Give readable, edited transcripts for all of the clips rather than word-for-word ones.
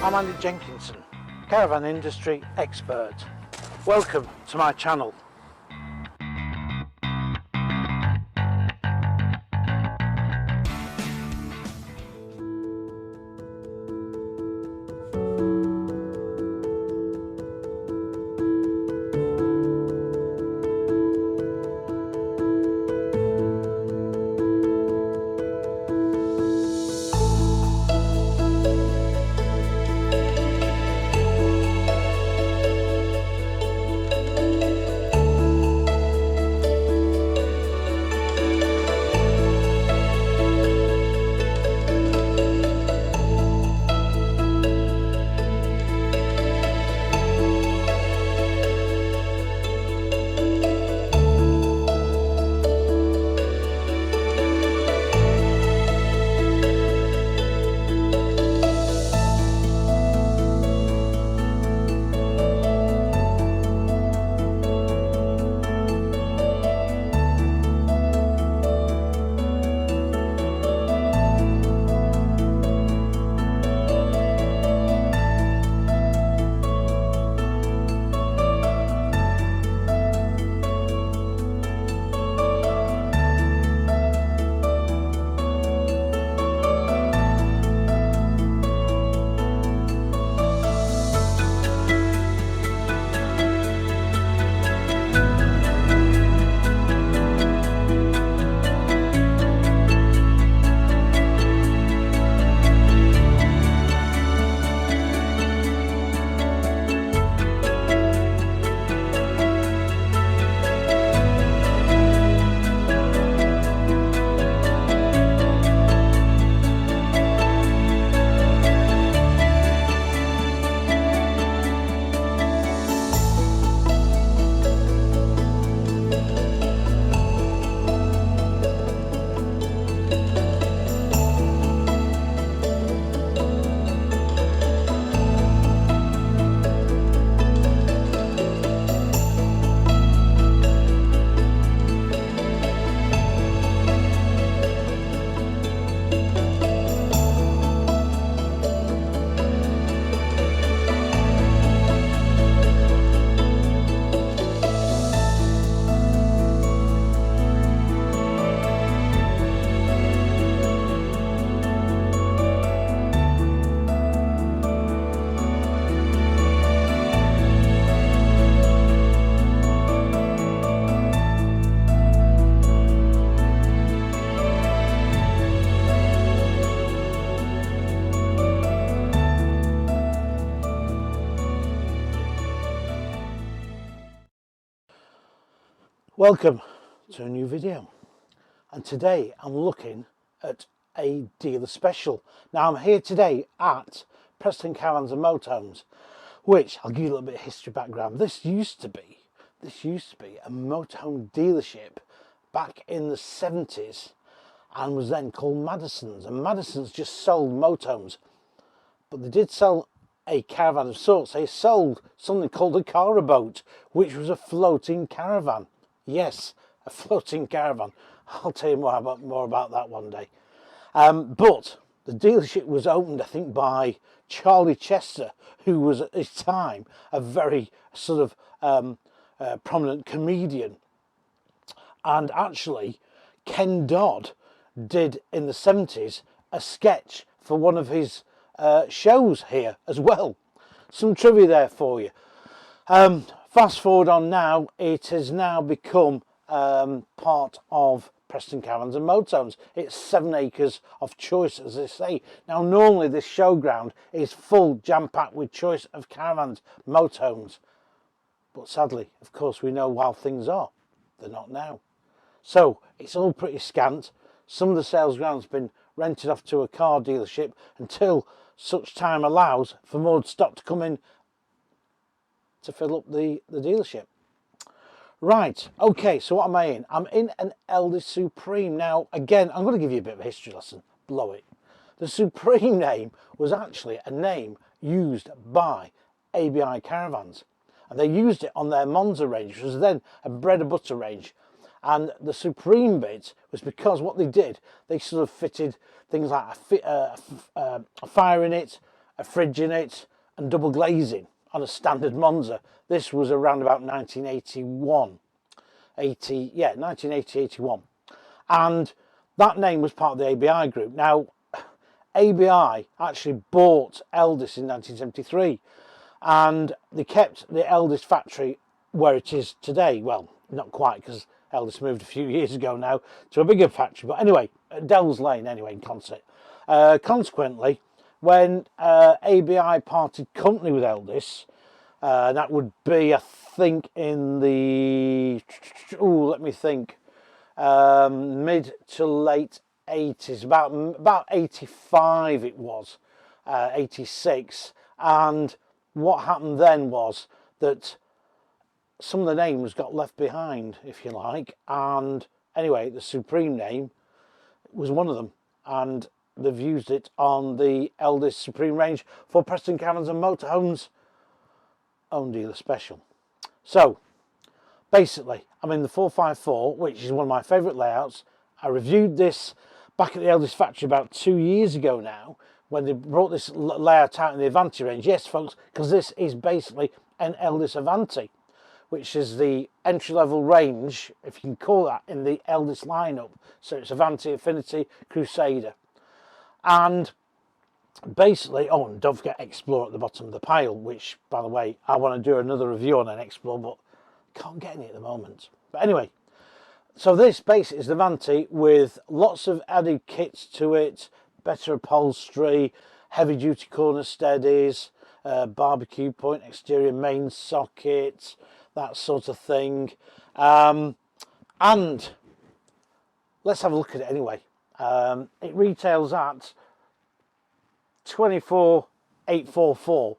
I'm Andy Jenkinson, caravan industry expert. Welcome to my channel. Welcome to a new video, and today I'm looking at a dealer special. Now I'm here today at Preston Caravans and Motorhomes, which I'll give you a little bit of history background. This used to be a motorhome dealership back in the 70s and was then called Madison's, and Madison's just sold motorhomes, but they did sell a caravan of sorts. They sold something called a Caravan, which was a floating caravan. Yes, a floating caravan. I'll tell you more about that one day. But the dealership was opened, I think, by Charlie Chester, who was at his time a very sort of prominent comedian. And actually, Ken Dodd did in the 70s a sketch for one of his shows here as well. Some trivia there for you. Fast forward on now, it has now become part of Preston Caravans and Motorhomes. It's 7 acres of choice, as they say. Now, normally this showground is full, jam-packed with choice of caravans, motorhomes. But sadly, of course, we know how things are. They're not now. So, it's all pretty scant. Some of the sales ground's been rented off to a car dealership until such time allows for more stock to come in to fill up the dealership. Right, okay, so what am I in? I'm in an Elddis Supreme. Now, again, I'm going to give you a bit of a history lesson. Blow it. The Supreme name was actually a name used by ABI Caravans, and they used it on their Monza range, which was then a bread and butter range. And the Supreme bit was because what they did, they sort of fitted things like a fire in it, a fridge in it, and double glazing on a standard Monza. This was around about 1981. 1980, 81. And that name was part of the ABI group. Now, ABI actually bought Elddis in 1973, and they kept the Elddis factory where it is today. Well, not quite, because Elddis moved a few years ago now to a bigger factory. But anyway, at Dells Lane, anyway, in Consett. Consequently, when ABI parted company with Elddis, that would be, I think, in the, let me think, mid to late 80s, about 85 it was, 86. And what happened then was that some of the names got left behind, if you like, and anyway, the Supreme name was one of them, and they've used it on the Elddis Supreme range for Preston Caravans and Motorhomes own dealer special. So basically, I'm in the 454, which is one of my favourite layouts. I reviewed this back at the Elddis factory about 2 years ago now, when they brought this layout out in the Avanti range. Yes, folks, because this is basically an Elddis Avanti, which is the entry-level range, if you can call that, in the Elddis lineup. So it's Avanti, Affinity, Crusader. And basically, oh, and don't forget Explorer at the bottom of the pile, which, by the way, I want to do another review on an Explorer, but can't get any at the moment. But anyway, so this basically is the Avanti with lots of added kits to it, better upholstery, heavy-duty corner steadies, barbecue point, exterior main socket, that sort of thing. And let's have a look at it anyway. It retails at 24,844,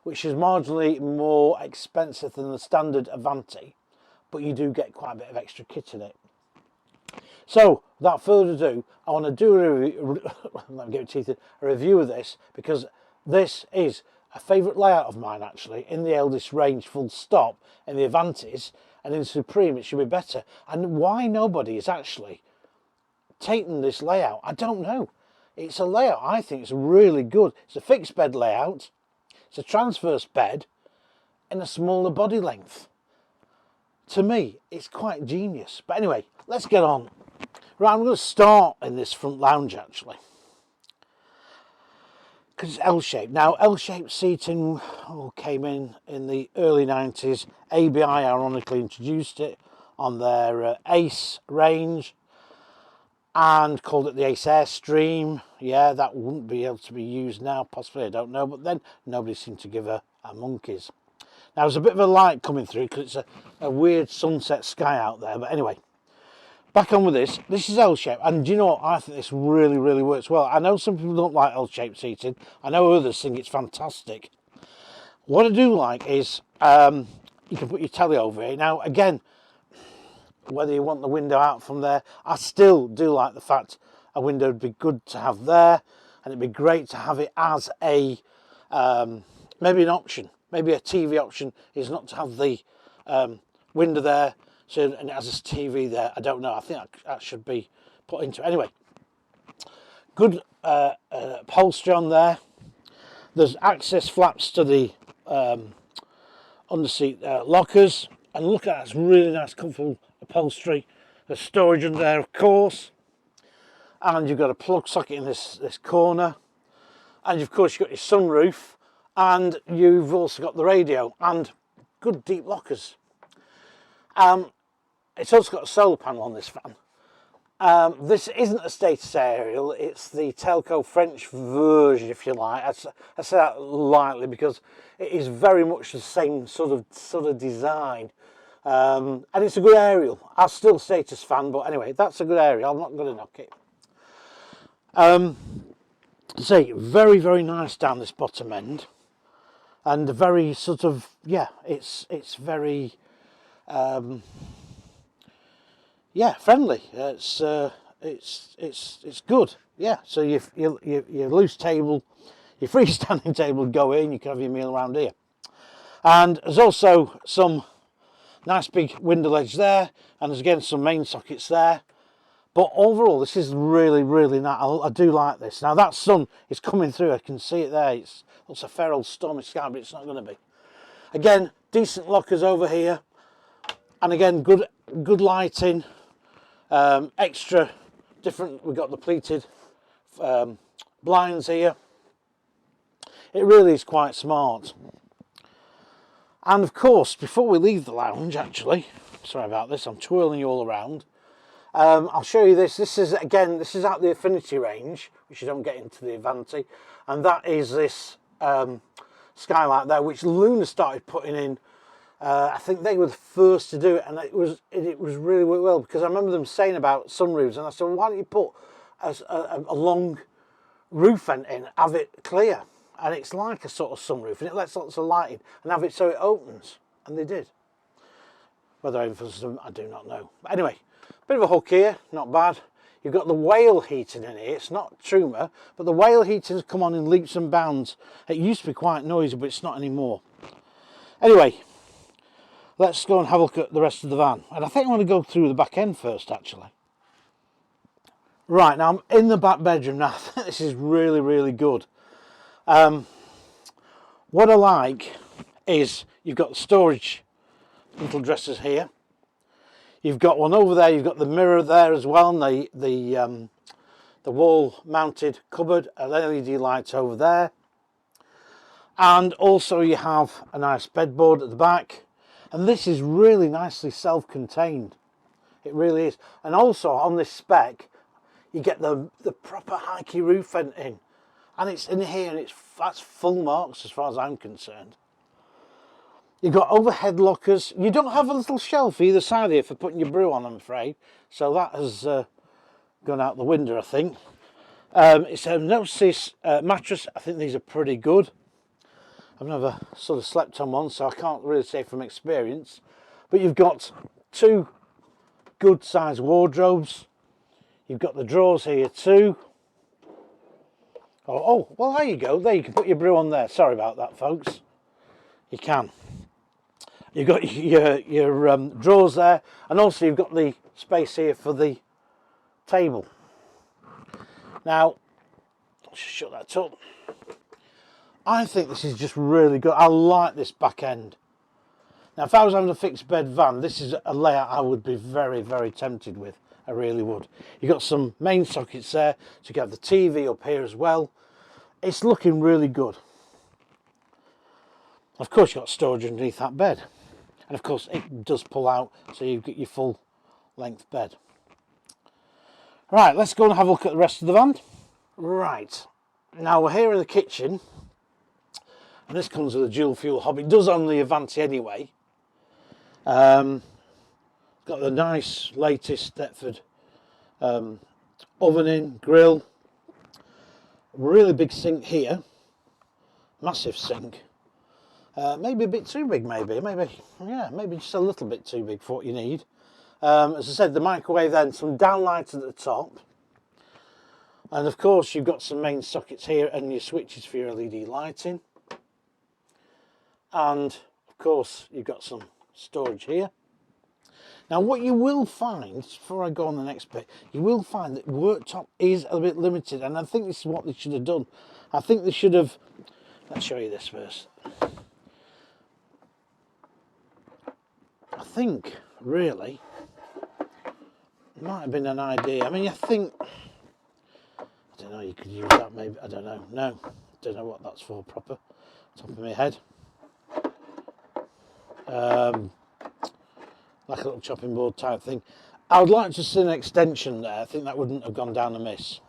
which is marginally more expensive than the standard Avanti, but you do get quite a bit of extra kit in it. So without further ado, I want to do a review of this, because this is a favourite layout of mine actually in the Elddis range, full stop, in the Avantis, and in Supreme it should be better. And why nobody is actually taken this layout, I don't know. It's a layout I think is really good. It's a fixed bed layout, it's a transverse bed in a smaller body length. To me, it's quite genius. But anyway, let's get on. Right, I'm going to start in this front lounge actually, because it's L-shaped. Now, L-shaped seating came in the early 90s. ABI ironically introduced it on their Ace range and called it the Ace Airstream. Yeah, that wouldn't be able to be used now, possibly, I don't know, but then nobody seemed to give a monkeys. Now, there's a bit of a light coming through because it's a weird sunset sky out there, but anyway, back on with this. This is L-shaped, and do you know what? I think this really, really works well. I know some people don't like L-shaped seating. I know others think it's fantastic. What I do like is you can put your telly over it. Now, again, whether you want the window out from there, I still do like the fact a window would be good to have there, and it'd be great to have it as a maybe an option. Maybe a TV option is not to have the window there, so, and it has a TV there. I don't know. I think that should be put into it. Anyway, good upholstery on there. There's access flaps to the underseat lockers, and look at that, it's really nice, comfortable upholstery. There's storage under there, of course, and you've got a plug socket in this corner, and of course you've got your sunroof, and you've also got the radio and good deep lockers. It's also got a solar panel on this fan. This isn't a status aerial, it's the Telco French version, if you like. I say that lightly because it is very much the same sort of design. And it's a good aerial. I'm still a status fan, but anyway, that's a good aerial. I'm not going to knock it. See, very, very nice down this bottom end, and very sort of, yeah, it's very yeah, friendly. It's good. Yeah, so your loose table, your freestanding table would go in. You can have your meal around here, and there's also some nice big window ledge there, and there's again some main sockets there. But overall, this is really, really nice. I do like this. Now that sun is coming through. I can see it there. Looks a fair old stormy sky, but it's not going to be. Again, decent lockers over here, and again, good lighting. Extra different. We've got the pleated blinds here. It really is quite smart. And of course, before we leave the lounge, actually, sorry about this, I'm twirling you all around. I'll show you this. This is out the Affinity range, which you don't get into the Avanti, and that is this skylight there, which Luna started putting in. I think they were the first to do it, and it was really well, because I remember them saying about sunroofs, and I said, well, why don't you put a long roof vent in, have it clear, and it's like a sort of sunroof, and it lets lots of light in, and have it so it opens, and they did. Whether I influenced them, I do not know. But anyway, bit of a hook here, not bad. You've got the whale heating in here. It's not Truma, but the whale heating's come on in leaps and bounds. It used to be quite noisy, but it's not anymore. Anyway, let's go and have a look at the rest of the van. And I think I'm going to go through the back end first, actually. Right, now I'm in the back bedroom now. I think this is really, really good. What I like is you've got the storage little dressers here. You've got one over there. You've got the mirror there as well, and the wall-mounted cupboard, an LED light over there, and also you have a nice bedboard at the back. And this is really nicely self-contained. It really is. And also on this spec, you get the proper hikey roof vent in, and it's in here, and that's full marks as far as I'm concerned. You've got overhead lockers. You don't have a little shelf either side here for putting your brew on, I'm afraid. So that has gone out the window, I think. It's a no-sis mattress. I think these are pretty good. I've never sort of slept on one, so I can't really say from experience. But you've got two good-sized wardrobes. You've got the drawers here too. Oh, well, there you go. There, you can put your brew on there. Sorry about that, folks. You can. You've got your drawers there, and also you've got the space here for the table. Now, let's shut that up. I think this is just really good. I like this back end. Now, if I was having a fixed bed van, this is a layout I would be very, very tempted with. I really would. You've got some main sockets there, so you can have the TV up here as well. It's looking really good. Of course, you've got storage underneath that bed. And of course, it does pull out, so you've got your full length bed. Right, let's go and have a look at the rest of the van. Right, now we're here in the kitchen. And this comes with a dual fuel hob. It does on the Avanti anyway. Got the nice latest Deptford oven in, grill. Really big sink here. Massive sink. Maybe a bit too big, maybe just a little bit too big for what you need. As I said, the microwave then, some downlights at the top. And of course, you've got some main sockets here and your switches for your LED lighting. And of course, you've got some storage here. Now, what you will find, before I go on the next bit, you will find that worktop is a bit limited, and I think this is what they should have done. I think they should have, let's show you this first. I think, really, it might have been an idea. I mean, I think, I don't know, you could use that maybe, I don't know. No, don't know what that's for proper, top of my head. Like a little chopping board type thing. I would like to see an extension there. I think that wouldn't have gone down amiss,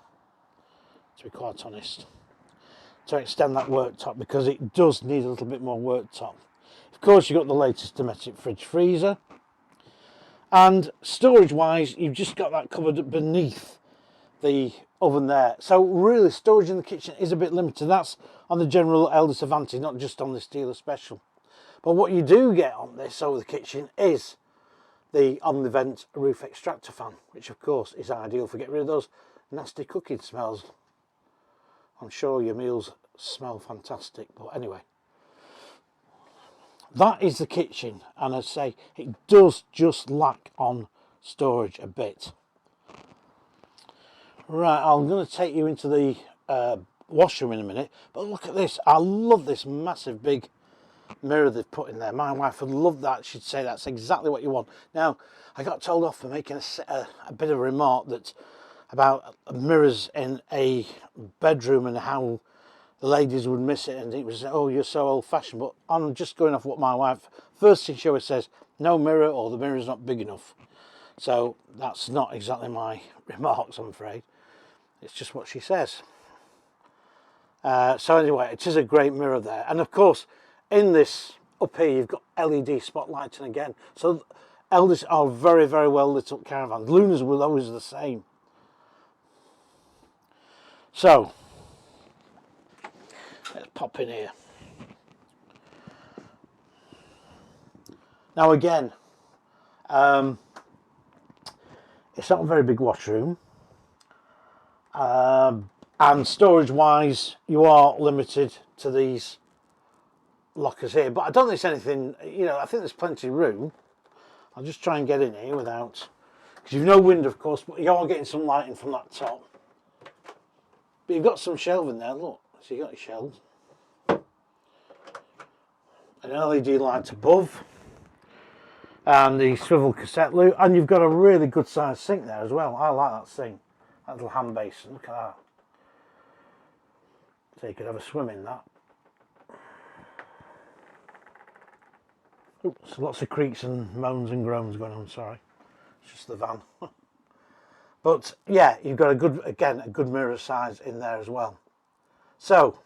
to be quite honest, to extend that worktop, because it does need a little bit more worktop. Of course, you've got the latest domestic fridge freezer, and storage wise, you've just got that cupboard beneath the oven there. So really, storage in the kitchen is a bit limited. That's on the general Elddis Avanti, not just on this dealer special. But what you do get on this over the kitchen is the on-the-vent roof extractor fan, which of course is ideal for getting rid of those nasty cooking smells. I'm sure your meals smell fantastic, but anyway. That is the kitchen, and I say it does just lack on storage a bit. Right, I'm going to take you into the washroom in a minute, but look at this. I love this massive big mirror they've put in there. My wife would love that. She'd say that's exactly what you want. Now, I got told off for making a bit of a remark that about mirrors in a bedroom and how the ladies would miss it, and it was, oh, you're so old-fashioned. But I'm just going off what my wife, first thing she always says, no mirror, or the mirror's not big enough. So that's not exactly my remarks, I'm afraid. It's just what she says. So anyway, it is a great mirror there. And of course, in this, up here, you've got LED spotlighting again. So Elddis are very, very well lit up caravans. Luna's were always the same. So, let's pop in here. Now again, it's not a very big washroom. And storage wise, you are limited to these lockers here. But I don't think there's anything, you know, I think there's plenty of room. I'll just try and get in here without, because you've no window, of course, but you are getting some lighting from that top. But you've got some shelving there, look. So you've got your shelves. An LED light above. And the swivel cassette loop. And you've got a really good sized sink there as well. I like that sink. That little hand basin. Look at that. So you could have a swim in that. Oops, lots of creaks and moans and groans going on, sorry. It's just the van. But yeah, you've got a good, again, a good mirror size in there as well. So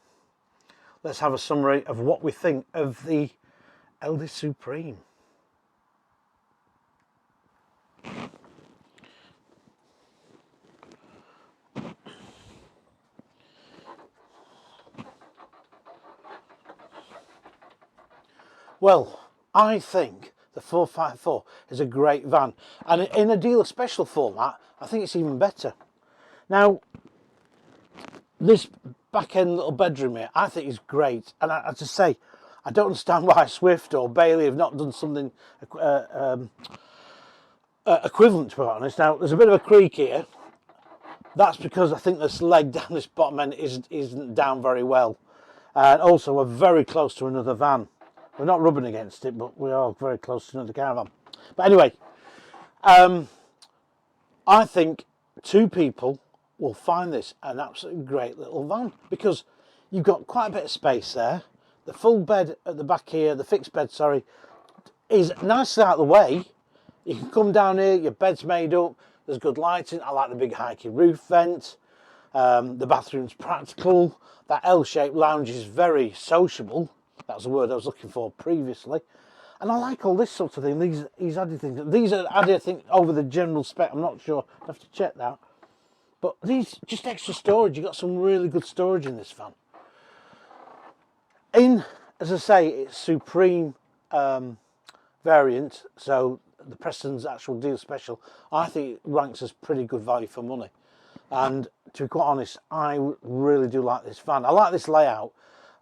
let's have a summary of what we think of the Elddis Supreme. Well, I think the 454 is a great van, and in a dealer special format I think it's even better. Now this back end little bedroom here I think is great, and I have to say I don't understand why Swift or Bailey have not done something equivalent, to be honest. Now there's a bit of a creak here. That's because I think this leg down this bottom end isn't down very well, and also we're very close to another van. We're not rubbing against it, but we are very close to another caravan. But anyway, I think two people will find this an absolutely great little van, because you've got quite a bit of space there. The full bed at the back here, the fixed bed, sorry, is nicely out of the way. You can come down here, your bed's made up, there's good lighting. I like the big high-key roof vent. The bathroom's practical. That L-shaped lounge is very sociable. That was the word I was looking for previously. And I like all this sort of thing. These added things. These are added, I think, over the general spec. I'm not sure. I have to check that. But these, just extra storage. You've got some really good storage in this van. As I say, it's Supreme variant. So the Preston's actual deal special, I think it ranks as pretty good value for money. And to be quite honest, I really do like this van. I like this layout.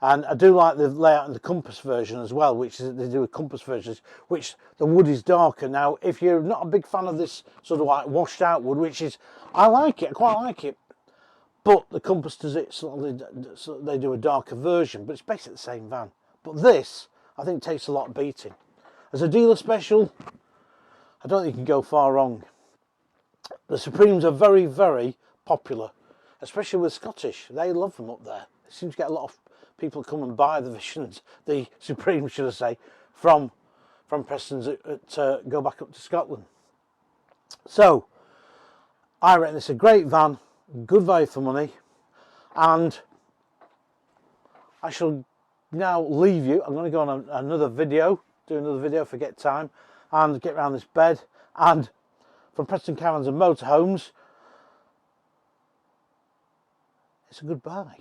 And I do like the layout in the compass version as well, which is, they do a compass version, which the wood is darker. Now, if you're not a big fan of this sort of like washed out wood, which is, I like it, I quite like it, but the compass does it, so they do a darker version, but it's basically the same van. But this, I think, takes a lot of beating. As a dealer special, I don't think you can go far wrong. The Supremes are very, very popular, especially with Scottish. They love them up there. They seem to get a lot of people come and buy the Visions, the Supreme, should I say, from Preston's go back up to Scotland. So I reckon it's a great van, good value for money, and I shall now leave you. I'm going to go on another video, do another video if I get time, and get around this bed. And from Preston Caravans and Motorhomes, it's a goodbye.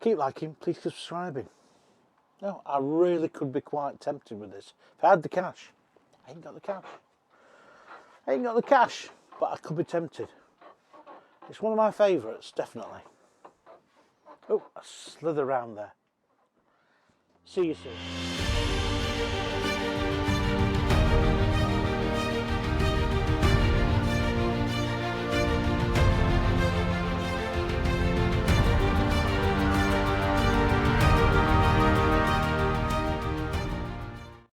Keep liking, please keep subscribing. No, I really could be quite tempted with this. If I had the cash, I ain't got the cash. I ain't got the cash, but I could be tempted. It's one of my favourites, definitely. Oh, I slither around there. See you soon.